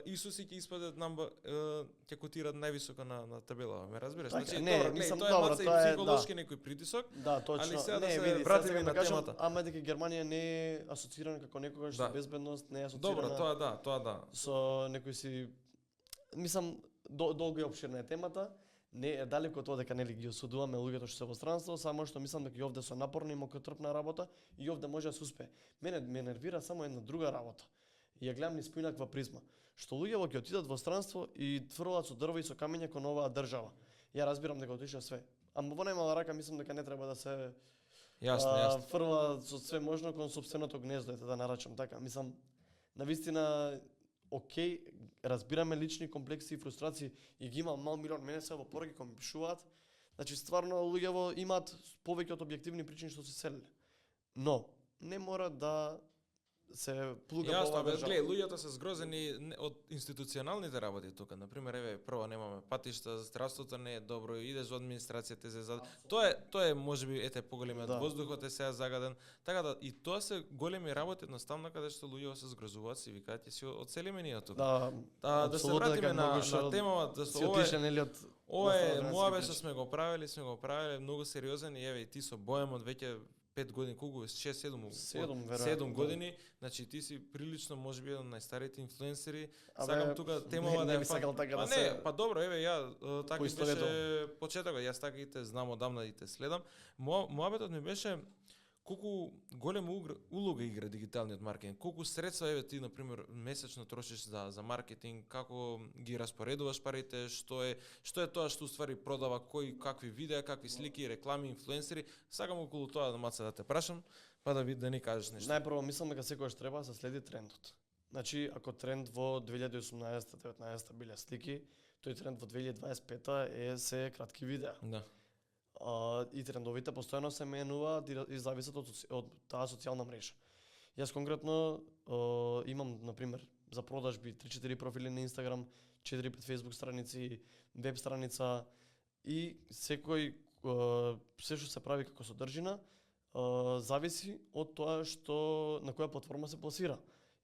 Исус и ќе испадат ќе котираат највисоко на табелава. Ме разбираш? Така, значи, не, добро, мислам, тоа е добро, малце и тоа е, психолошки некој притисок. Да, точно. Али сега не, да се види, вратиме на кажам, темата. ама дека Германија не е асоцирана како некогаш со безбедност, не е асоцирана. Добро, тоа да. Со некои си мислам долго и опширна е темата. Не е далеко од тоа дека нели ги осудуваме луѓето што се во странство, само што мислам дека и овде со напорна и мокотрпна работа и овде може да се успее. Мене ме нервира само една друга работа. И ја гледам низ поинаква призма. Што луѓето ќе отидат во странство и тврлат со дрва и со камења кон оваа држава. Ја разбирам дека отиша све. Ама во најмала рака мислам дека не треба да се Јасно. Фрла со све можно кон сопственото гнездо, ете да нарачам така. Мислам, навистина, окей, разбираме лични комплекси и фрустрации и ги имам мал милион мене се во пораки кои ми пишуваат. Значи стварно луѓето имаат повеќе од објективни причини што се селиле. Но не мора да се плуга во оваа држава. Глеј, луѓето се згрозени од институционалните работи тука. На пример, еве, прво немаме патишта, здравството не е добро, идеш во администрацијата за тоа е можеби ете поголемиот воздухот е сега загаден. Така да и тоа се големи работи едноставно каде што луѓето се згрозуваат, си викаат ќе си оцелиме ние тука. Да се вратиме на темава, да се отише нели од ова е муабет што сме го правиле многу сериозен и еве и ти со Боемот веќе 5 години, колку 6-7 години, значи ти си прилично можеби еден од најстарите инфлуенсери. Сакам тука темава да сакал така да се. Не, па добро, еве ја така беше почетокот, јас така и те знам одамна и те следам. Муабетот ми беше колку голема улога игра дигиталниот маркетинг, колку средства еве ти на пример месечно трошиш за маркетинг, како ги распоредуваш парите, што е тоа што уствари продава, какви видеа, какви слики, реклами, инфлуенсери. Сакам околу тоа да маца да те прашам, па да ни кажеш нешто. Најпрво мислам дека секогаш треба да се следи трендот. Значи, ако тренд во 2018-19 биле слики, тој тренд во 2025 е се кратки видеа. Да. И трендовите постојано се менуваат и зависат од таа социјална мрежа. Јас конкретно имам, например, за продажби 3-4 профили на Инстаграм, 4-5 Фејсбук страници, веб страница и секој се што се прави како содржина зависи од тоа што на која платформа се пласира.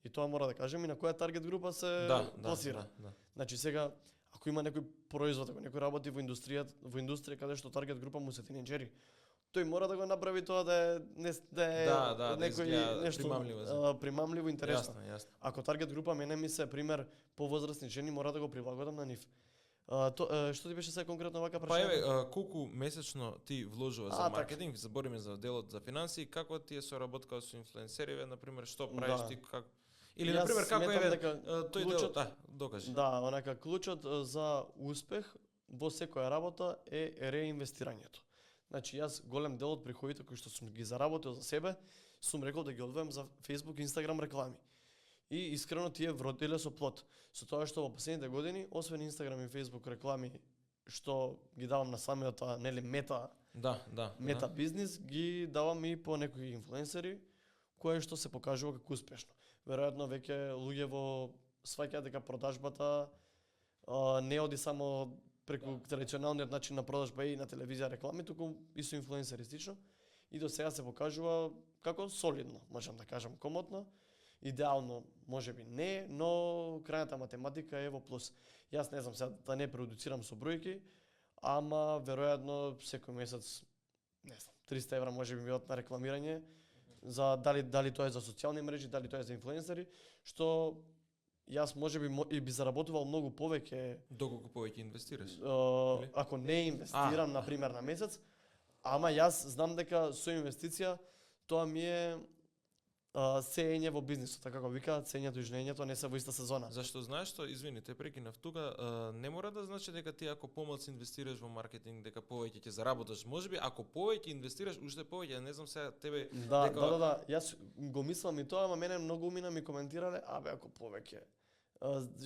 И тоа мора да кажем и на која таргет група се пласира. Значи сега ако има некој производ, ако некој работи во индустрија каде што таргет група му се тинеџери, тој мора да го направи тоа да е некој нешто примамливо, интересно. Јасно. Ако таргет група мене ми се пример повозрасни жени, мора да го прилагодам на нив. Што ти беше сега конкретно вака прашање? Па еве, колку месечно ти вложуваш за маркетинг, збориме за делот за финансии, како ти е соработка со инфлуенсериве, на пример, што правиш ти, како или на пример како тој клучот, докажи. Да, онака клучот за успех во секоја работа е реинвестирањето. Значи јас голем дел од приходите кои што сум ги заработил за себе, сум рекол да ги одвојам за Facebook и Instagram реклами. И искрено тие вродиле со плод. Со тоа што во последните години, освен Instagram и Facebook реклами што ги давам на самиот нели мета бизнис, ги давам и по некои инфлуенсери кои што се покажува како успешно. Веројатно веќе луѓе сваќаат дека продажбата не оди само преку традиционалниот начин на продажба и на телевизија реклами, туку и со инфлуенсеристично. И до сега се покажува како солидно, можам да кажам комотно. Идеално можеби не, но крајната математика е во плюс. Јас не знам сега да не продуцирам со бројки, ама веројатно секој месец, не знам, 300 евра можеби ми од на рекламирање, за дали тоа е за социјални мрежи, дали тоа е за инфлуенсери, што јас можеби и би заработувал многу повеќе. Доколку повеќе инвестираш? Ако не инвестирам, на пример, на месец, ама јас знам дека со инвестиција тоа ми е сеење во бизнисот, како викаат, сеењето и жнењето не се во иста сезона. Зашто знаеш што, извини, те прекинав тука, не мора да значи дека ти ако помалку инвестираш во маркетинг, дека повеќе ќе заработаш. Можеби ако повеќе инвестираш, уште повеќе, не знам сега тебе Да, јас го мислам и тоа, ама мене многу умина ми коментирале, ако повеќе.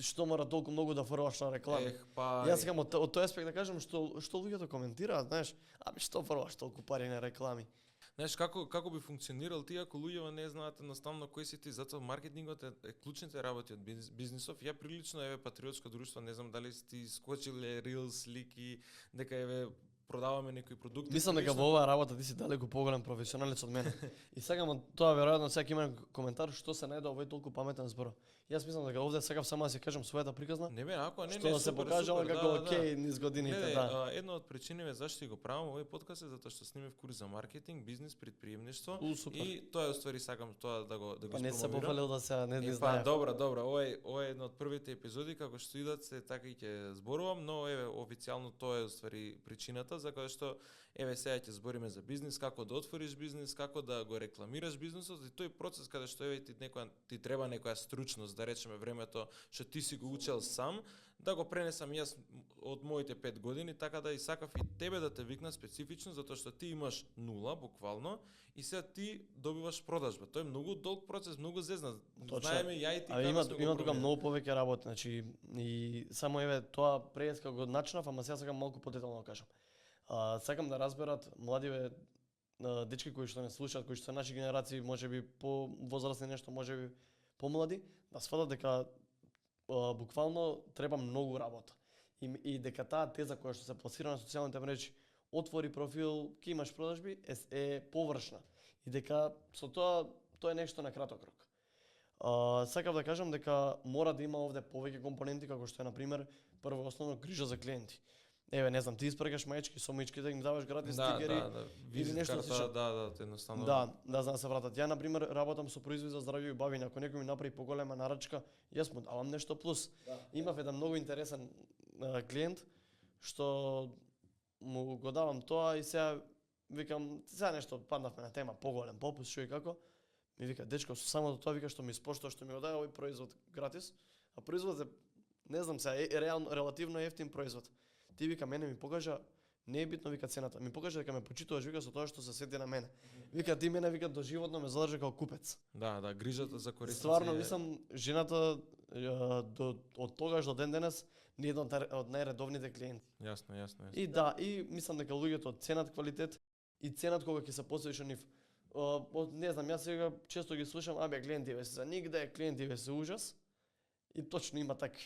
Што мора толку многу да фрлаш на реклами? Јас сакам од тој аспект да кажам што луѓето коментираат, знаеш, што фрлаш толку пари на реклами? Знаеш како би функционирал ти ако луѓето не знаат едноставно кој си ти, затоа маркетингот е клучните работи од бизнисов. Ја прилично патриотско друштво, не знам дали ти скочиле рил слики дека продаваме некои продукти. Мислам дека во оваа работа ти си далеку поголем професионалец од мене. И сакам тоа веројатно секој има коментар што се најде овој толку паметен збор. Јас мислам дека овде сакав само да се кажам својата приказна. Не бе, ако не што се покажало како окей низ годините, да. Една од причините зашто го правам овој подкаст е затоа што снимав курс за маркетинг, бизнис, предприемништво и тоа уствари сакам тоа да го спромовирам. Не се пофалил да се не знаев. Добро, ова е една од првите епизоди како што идат се така и ќе зборувам, но официјално тоа е уствари причината за која што сега ќе збориме за бизнис, како да отвориш бизнис, како да го рекламираш бизнисот и тој процес каде што ти треба некоја стручност, да речеме времето што ти си го учел сам, да го пренесам јас од моите 5 години, така да и сакав и тебе да те викна специфично, затоа што ти имаш нула, буквално, и сега ти добиваш продажба. Тој е многу долг процес, многу зезна. Знаеме ја и ти како има тука многу повеќе работа, значи и само тоа преска го начнав, ама сега сакам малку подетално да кажам. Сакам да разберат младиве дечки кои што не слушаат, кои што се наши генерации, можеби по-возрастни нешто, можеби помлади, да сватат дека буквално треба многу работа. И дека таа теза која што се пласира на социјалните мрежи, отвори профил, ќе имаш продажби, е површна. И дека со тоа е нешто на краток рок. Сакав да кажам дека мора да има овде повеќе компоненти, како што е, например, прво основно грижа за клиенти. Не знам, ти испрекаш мајчки со мајчки да им даваш гратис стикери или нешто слично. Едноставно. Да, за да се вратат. Ја на пример работам со производи за здравје и бавење, ако некој ми направи поголема нарачка, јас му давам нешто плюс. Имав еден многу интересен клиент што му го давам тоа и сега викам, сега нешто паднавме на тема поголем попуст, што и како. Ми вика, дечко, со самото тоа вика што ми испоштува што ми го даде овој производ гратис, а производот не знам сега е релативно ефтин производ. Ти вика мене ми покажа, не е битно вика цената, ми покажа дека ме почитуваш вика со тоа што се сети на мене. Вика ти мене вика доживотно ме задржа како купец. Да, грижата за корисници. Стварно мислам жената од тогаш до ден денес не е една од најредовните клиенти. Јасно. И и мислам дека луѓето ценат квалитет и ценат кога ќе се посветиш на нив. Не знам, јас сега често ги слушам, клиентиве се за нигде, клиентиве се ужас. И точно има така.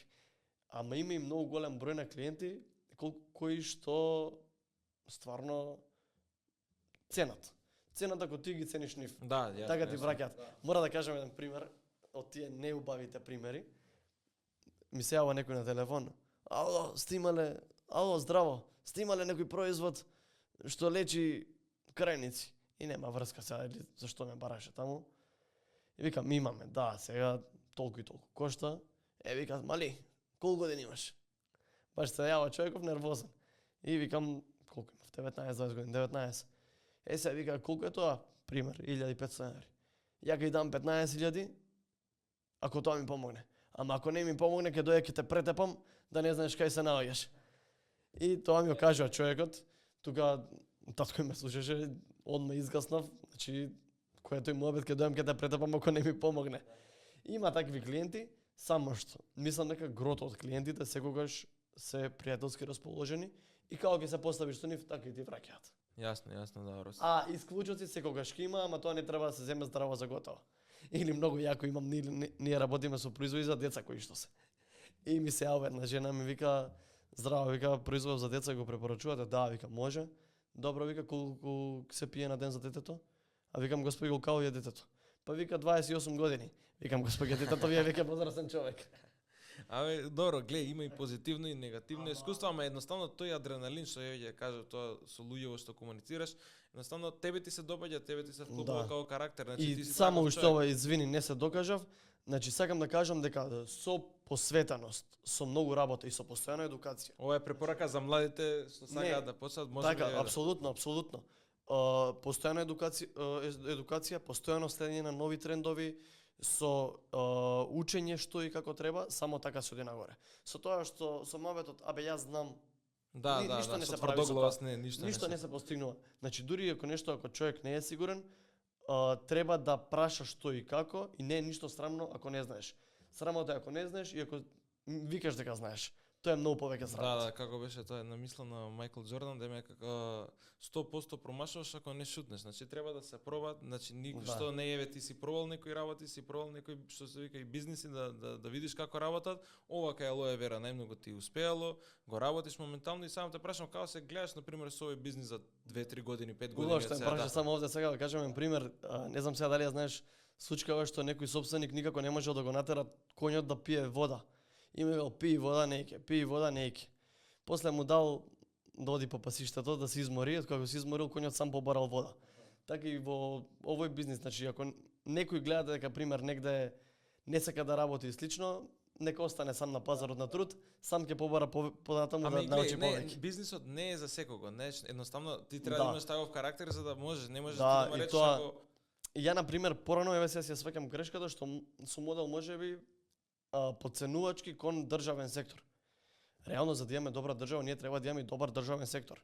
Ама има и многу голем број на клиенти кои што стварно ценат ако ти ги цениш нив. Да, така ти враќаат. Мора да кажам еден пример од тие неубавите примери. Ми се јава некој на телефон. Ало, здраво. Сте имале некој производ што лечи крајници? И нема врска сега, зашто ме бараше таму. И викам, имаме, да, сега толку и толку кошта. Викам, мали, колку години имаш? Баш се јава човеков нервозен. И викам, колку имав? 19-20 години, 19. Сега вика, колку е тоа? Пример, 1500 еври. Ја ќе дам 15.000, ако тоа ми помогне. Ама ако не ми помогне, ќе дојде ќе те претепам, да не знаеш кај се наоѓаш. И тоа ми го кажува човекот. Тука татко ме слушаше, одма изгаснав, значи кој тој муабет ќе дојдам ќе те претепам ако не ми помогне. Има такви клиенти, само што мислам дека грото од клиентите секогаш се пријателски расположени и како ќе се поставиш со нив, така и ти враќаат. Јасно, добро. Исклучоци секогаш ќе има, ама тоа не треба да се земе здраво за готово. Или многу јако имам, ние работиме со производи за деца кои што се. И ми се јава една жена, ми вика, здраво, вика, производ за деца го препорачувате? Да, вика, може. Добро, вика, колку се пие на ден за детето? А викам, господи, колку е детето? Па вика 28 години. Викам, господи, детето ви е веќе возрастен човек. Добро, глеј, има и позитивно и негативно искуство, ама едноставно тој адреналин што ја кажа тоа со луѓето што комуницираш, едноставно тебе ти се допаѓа, тебе ти се вклопува како карактер, значи и ти си само уште ова, извини, не се докажав, значи сакам да кажам дека со посветеност, со многу работа и со постојана едукација. Ова е препорака за младите што сакаат да почнат, може така, апсолутно. постојана едукација, постојано следење на нови трендови, со учење што и како треба, само така се оди нагоре. Со тоа што со моветот, јас знам, ништо не се прави со тоа. Ништо не се постигнува. Значи дури ако човек не е сигурен, треба да праша што и како и не е ништо срамно ако не знаеш. Срамота е ако не знаеш и ако викаш дека знаеш. Тоа е многу повеќе срамота. Да, како беше тоа една мисла на Майкл Џордан, дека дека 100% промашуваш ако не шутнеш. Значи треба да се проба, значи што не еве ти си пробал некои работи, си пробал некои што се вика и бизниси да видиш како работат. Ова кај Алоe Vera најмногу ти успеало, го работиш моментално и само те прашам како се гледаш на пример со овој бизнис за 2-3 години, 5 години од сега. Само овде сега да кажеме пример, не знам сега дали ја знаеш случкава што некој собственик никако не можел да го натера коњот да пие вода. Имал пи вода неќе. После му дал да оди по пасиштето да се измори, кога се изморил коњот сам побарал вода. Така и во овој бизнис, значи ако некој гледа дека пример негде не сака да работи и слично, нека остане сам на пазарот на труд, сам ќе побара понатаму да научи повеќе. Бизнисот не е за секого, не, едноставно ти треба да имаш таков карактер за да можеш, не можеш да ти да речеш ако ја на пример порано еве се сваќам грешката што со модел можеби подценувачки кон државен сектор. Реално за да имаме добра држава, ние треба да имаме добар државен сектор.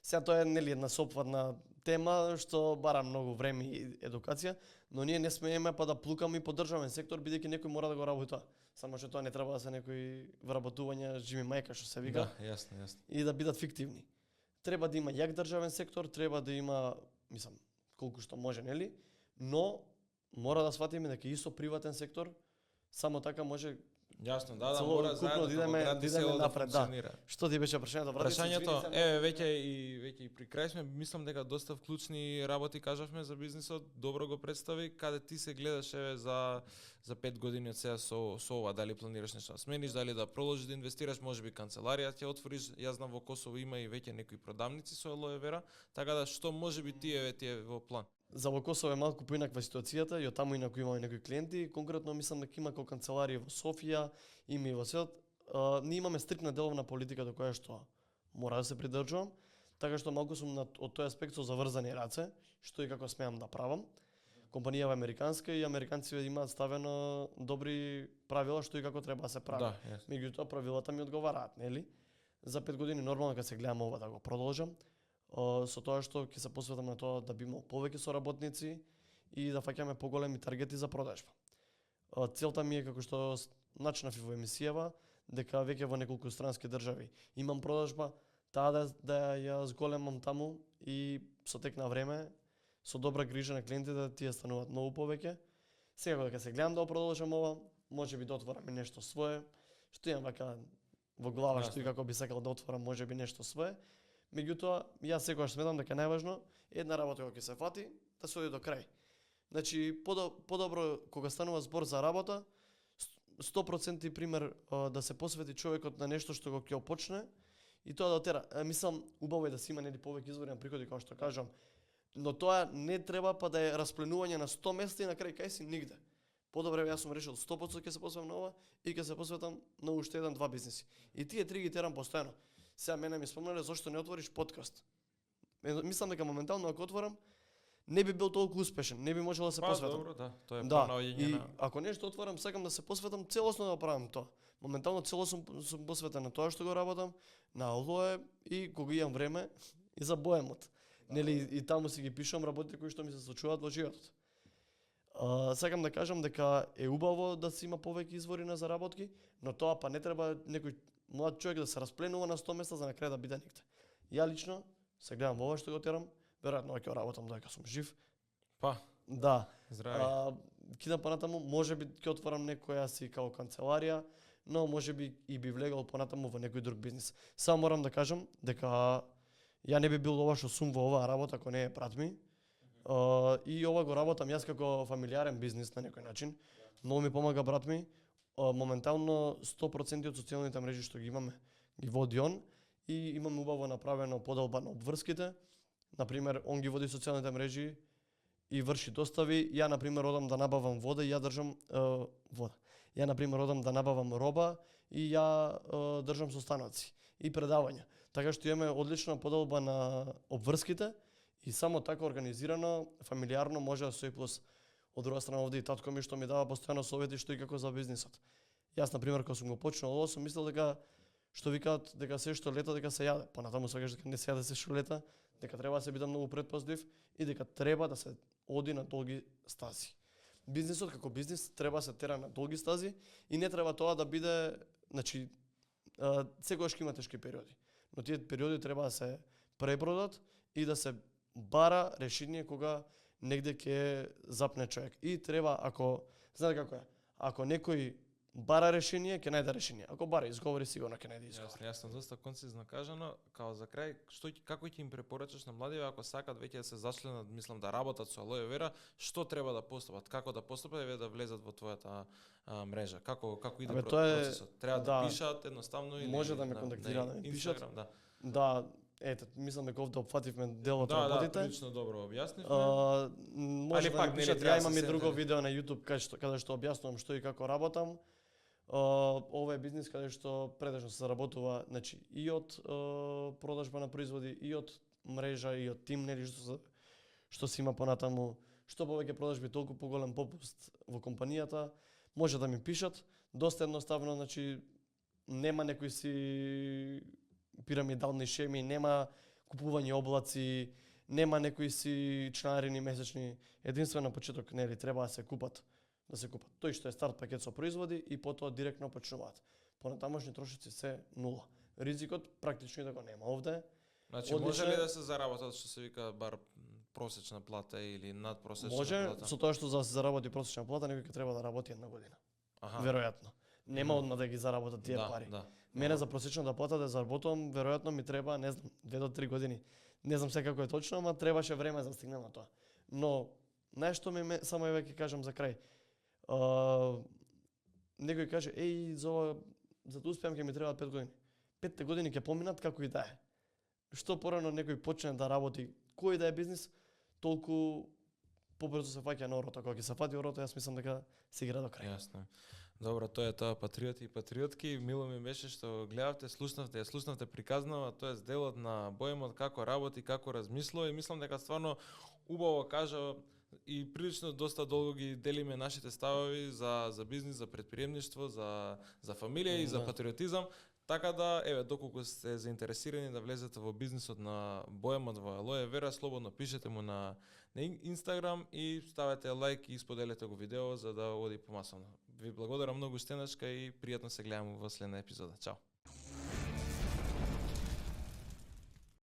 Сега тоа е нели една сопватна тема што бара многу време и едукација, но ние не смееме па да плукаме и по државен сектор бидејќи некој мора да го работи тоа. Само што тоа не треба да се некои вработувања жими мајка што се вика. Да, јасно. И да бидат фиктивни. Треба да има јак државен сектор, треба да има, мислам, колку што може, нели? Но мора да сватиме дека и со приватен сектор само така може. Јасно, мора заедно да идеме напред, функционира. Што ти беше прашањето? Прашањето, веќе и при крај сме, мислам дека доста вклучни работи кажавме за бизнисот, добро го представи, каде ти се гледаш за 5 години од сега со ова, дали планираш нешто да смениш, дали да продолжиш да инвестираш, можеби канцеларија ќе отвориш. Јас знам во Косово има и веќе некои продавници со Алоe Vera, така да што можеби ти е во план? За во Косово е малку поинаква ситуацијата, и од таму инаку имаме некои клиенти, конкретно мислам дека има канцеларија во Софија, има и во светот. Ние имаме стрикна деловна политика до која што мора да се придржувам, така што малку сум од тој аспект со заврзани раце, што и како смеам да правам. Компанијава американска и американците имаат ставено добри правила што и како треба да се прави. Да, меѓутоа правилата ми одговараат, нели? За 5 години нормално кога се гледам ова да го продолжам, со тоа што ќе се посветам на тоа да би имал повеќе соработници и да фаќаме поголеми таргети за продажба. Целта ми е како што начнав и во емисијава, дека веќе во неколку странски држави имам продажба, таа да ја зголемам таму и со тек на време, со добра грижа на клиентите да тие стануваат многу повеќе. Сега кога се гледам да продолжам ова, можеби да отворам нешто свое, што имам вака во глава што и како би сакал да отворам можеби нешто свое. Меѓутоа, јас секогаш сметам дека најважно една работа кога ќе се фати, да се оди до крај. Значи, подобро кога станува збор за работа, 100% пример да се посвети човекот на нешто што го ќе опочне и тоа да отера. Мислам, убаво е да си има нели повеќе извори на приходи, како што кажам, но тоа не треба па да е распленување на 100 места и на крај кај си нигде. Подобре јас сум решил 100% ќе се посветам на ова и ќе се посветам на уште 1-2 бизниси. И тие три ги терам постојано. Сега мене ми спомнале зошто не отвориш подкаст. Мислам дека моментално ако отворам не би бил толку успешен, не би можел да се посветам. Добро, да, тоа е понаоѓање на. Ако нешто отворам, сакам да се посветам целосно да правам тоа. Моментално целосно сум посветен на тоа што го работам, на Алоe и кога имам време и за Боемот. Нели и таму си ги пишувам работите кои што ми се случуваат во животот. Сакам да кажам дека е убаво да се има повеќе извори на заработки, но тоа па не треба некој млад човек да се распленува на 100 места за на крај да биде никде. Ја лично се гледам во ова што го терам, веројатно ќе работам додека сум жив. Да. Здрави. Кидам понатаму, можеби ќе отворам некоја си као канцеларија, но можеби и би влегал понатаму во некој друг бизнис. Само морам да кажам дека ја не би бил ова што сум во оваа работа ако не е брат ми. И ова го работам јас како фамилиарен бизнис на некој начин. Многу ми помага брат ми. Моментално 100% од социјалните мрежи што ги имаме ги води он и имаме убаво направено поделба на обврските. Например, он ги води социјалните мрежи и врши достави. Ја например одам да набавам вода и ја држам вода. Ја например одам да набавам роба и ја држам состаноци и предавања. Така што имаме одлична поделба на обврските И само така организирано, фамилиарно може да стои плюс. Од друга страна овде и татко ми што ми дава постојано совети што и како за бизнисот. Јас на пример кога сум го почнал ово сум мислел дека што викаат дека се што лета дека се јаде. Понатаму сваќаш дека не се јаде се што лета, дека треба да се биде многу претпазлив и дека треба да се оди на долги стази. Бизнисот како бизнис треба да се тера на долги стази и не треба тоа да биде, значи секогаш ќе има тешки периоди. Но тие периоди треба да се препродат и да се бара решение кога негде ќе запне човек. И треба, ако, знаете како е, ако некој бара решение, ќе најде решение. Ако бара изговори, сигурно ќе најде изговори. Јасно, доста концизно кажано. Као за крај, како ќе им препорачаш на младиве ако сакат веќе да се зачленат, мислам да работат со алоe вера, што треба да постапат, како да постапат да влезат во твојата мрежа? Како иде процесот? Треба да пишат едноставно или може да ме контактира, да ми пишат. Да. Да, ете, мислам дека овде опфативме дел од работите. Да, прилично добро објаснивме. Може да ми пишат, ја имам и друго видео на YouTube каде што објаснувам што и како работам. Ова е бизнис каде што претежно се заработува, значи и од продажба на производи, и од мрежа, и од тим, нели што се има понатаму. Што повеќе продажби, толку поголем попуст во компанијата. Може да ми пишат, доста едноставно, значи нема некои си пирамидални шеми, нема купување облаци, нема некои си членарини месечни. Единствено на почеток нели треба да се купат. Тој што е старт пакет со производи и потоа директно почнуваат. Понатамошни трошоци се нула. Ризикот практично и да го нема овде. Значи може ли да се заработат што се вика бар просечна плата или надпросечна плата? Може, со тоа што за да се заработи просечна плата некој ќе треба да работи една година. Веројатно. Нема одма да ги заработат тие пари. Мене за просечната плата да заработувам, веројатно ми треба, не знам, 2 до 3 години. Не знам се како е точно, ама требаше време за да стигнем на тоа. Но нешто ми само еве ќе кажам за крај. Некој каже, за да успеам ќе ми требаат 5 години. 5 години ќе поминат како и да е. Што порано некој почне да работи кој да е бизнис, толку побрзо се фаќа на орото. Кога ќе се фати орото, јас мислам дека се игра до крај. Јасно. Добро, тоа е тоа, патриоти и патриотки. Мило ми беше што гледавте, слушнавте приказнава, тоа е делот на Боемот како работи, како размислува и мислам дека стварно убаво кажа и прилично доста долго ги делиме нашите ставови за бизнис, за предприемништво, за фамилија и за патриотизам. Така да, еве, доколку сте заинтересирани да влезете во бизнисот на Боемот во алоe вера, слободно пишете му на Инстаграм и ставете лайк и споделете го видео за да оди помасовно. Ви благодарам многу Стеначка и пријатно се гледаме во следна епизода. Чао!